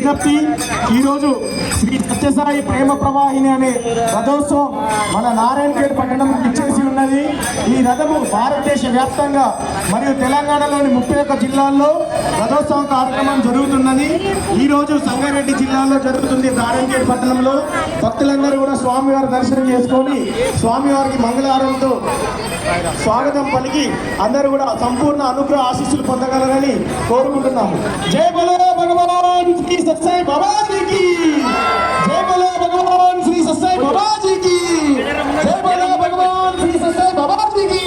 విజ్ఞప్తి, ఈరోజు శ్రీ సత్యసాయి ప్రేమ ప్రవాహిని అనే రథోత్సవం మన నారాయణఖేడ్ పట్టణం ఇచ్చేసి ఉన్నది. ఈ రథము భారతదేశ వ్యాప్తంగా మరియు తెలంగాణలోని 31 జిల్లాల్లో రథోత్సవం కార్యక్రమం జరుగుతున్నది. ఈరోజు సంగారెడ్డి జిల్లాలో జరుగుతుంది. నారాయణఖేడ్ పట్టణంలో భక్తులందరూ కూడా స్వామివారి దర్శనం చేసుకొని స్వామివారికి మంగళహారంతో స్వాగతం పలికి అందరూ కూడా సంపూర్ణ అనుగ్రహ ఆశీస్సులు పొందగలరని కోరుకుంటున్నాము. జై బలో భగవాన్ శ్రీ సత్యసాయి బాబాజీకి, జై బలో భగవాన్ శ్రీ సత్యసాయి బాబాజీకి, జై బలో భగవాన్ శ్రీ సత్యసాయి బాబాజీకి.